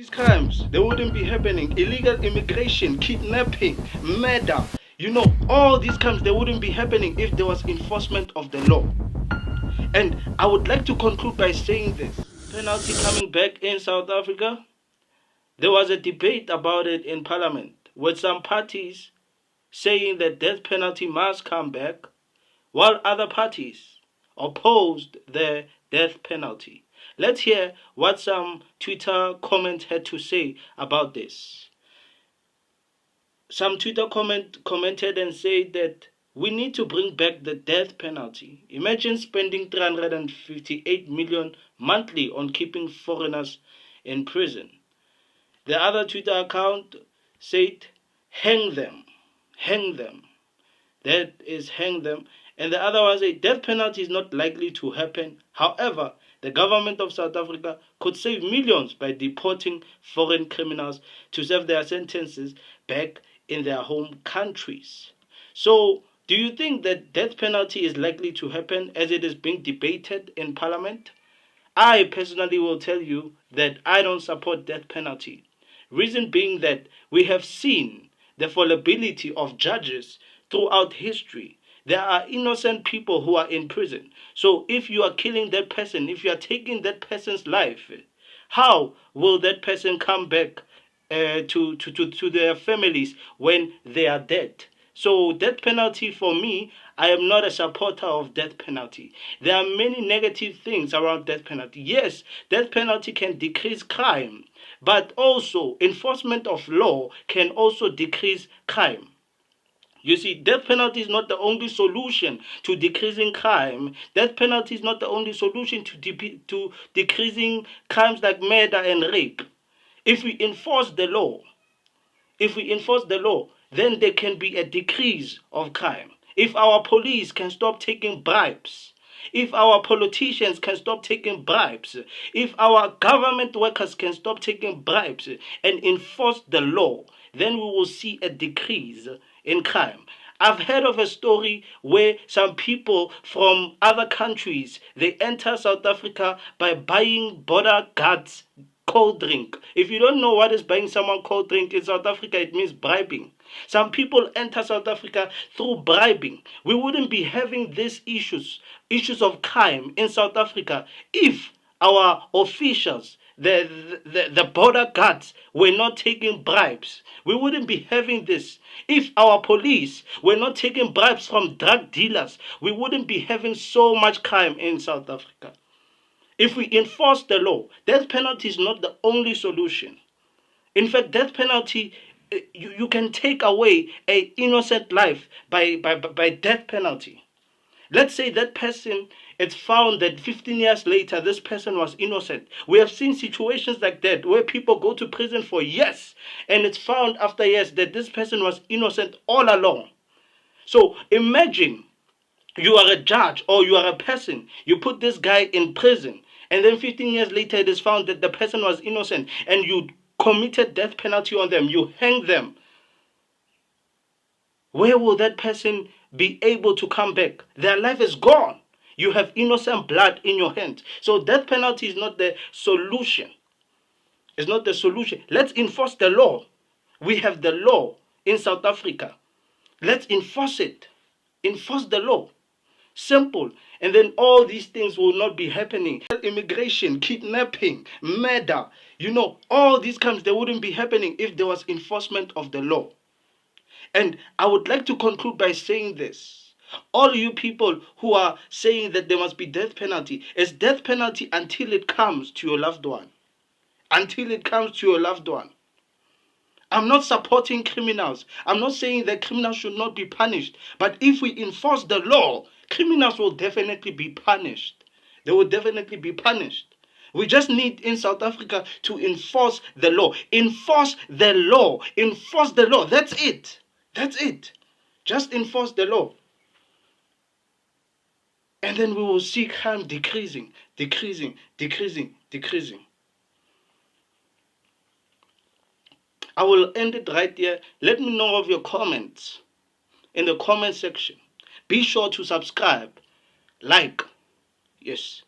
These crimes, they wouldn't be happening. Illegal immigration, kidnapping, murder, all these crimes, they wouldn't be happening if there was enforcement of the law. And I would like to conclude by saying this. Penalty coming back in South Africa, there was a debate about it in Parliament with some parties saying that death penalty must come back, while other parties opposed the death penalty. Let's hear what some Twitter comments had to say about this. Some Twitter commented and said that we need to bring back the death penalty. Imagine spending 358 million monthly on keeping foreigners in prison. The other Twitter account said, hang them. That is, hang them. And the other one said, death penalty is not likely to happen. However, the government of South Africa could save millions by deporting foreign criminals to serve their sentences back in their home countries. So, do you think that death penalty is likely to happen as it is being debated in Parliament? I personally will tell you that I don't support death penalty. Reason being that we have seen the fallibility of judges throughout history. There are innocent people who are in prison. So if you are killing that person, if you are taking that person's life, how will that person come back to their families when they are dead? So death penalty, for me, I am not a supporter of death penalty. There are many negative things around death penalty. Yes, death penalty can decrease crime, but also enforcement of law can also decrease crime. You see, death penalty is not the only solution to decreasing crime. Death penalty is not the only solution to decreasing crimes like murder and rape. If we enforce the law, then there can be a decrease of crime. If our police can stop taking bribes, if our politicians can stop taking bribes, if our government workers can stop taking bribes and enforce the law, then we will see a decrease in crime. I've heard of a story where some people from other countries, they enter South Africa by buying border guards cold drink. If you don't know what is buying someone cold drink in South Africa, it means bribing. Some people enter South Africa through bribing. We wouldn't be having these issues of crime in South Africa if our officials, the border guards, were not taking bribes. We wouldn't be having this. If our police were not taking bribes from drug dealers, we wouldn't be having so much crime in South Africa. If we enforce the law, death penalty is not the only solution. In fact, death penalty, you can take away an innocent life by death penalty. Let's say that person, it's found that 15 years later, this person was innocent. We have seen situations like that where people go to prison for years, and it's found after years that this person was innocent all along. So imagine you are a judge or you are a person, you put this guy in prison, and then 15 years later it is found that the person was innocent, and you committed death penalty on them, you hang them. Where will that person be able to come back? Their life is gone. You have innocent blood in your hands. So death penalty is not the solution. It's not the solution. Let's enforce the law. We have the law in South Africa. Let's enforce it. Enforce the law. Simple. And then all these things will not be happening. Immigration, kidnapping, murder, all these crimes, they wouldn't be happening if there was enforcement of the law. And I would like to conclude by saying this. All you people who are saying that there must be death penalty, it's death penalty until it comes to your loved one. Until it comes to your loved one. I'm not supporting criminals. I'm not saying that criminals should not be punished. But if we enforce the law, criminals will definitely be punished. They will definitely be punished. We just need in South Africa to enforce the law. Enforce the law. Enforce the law. That's it. That's it. Just enforce the law. And then we will see crime decreasing. I will end it right here. Let me know of your comments in the comment section. Be sure to subscribe, like. Yes.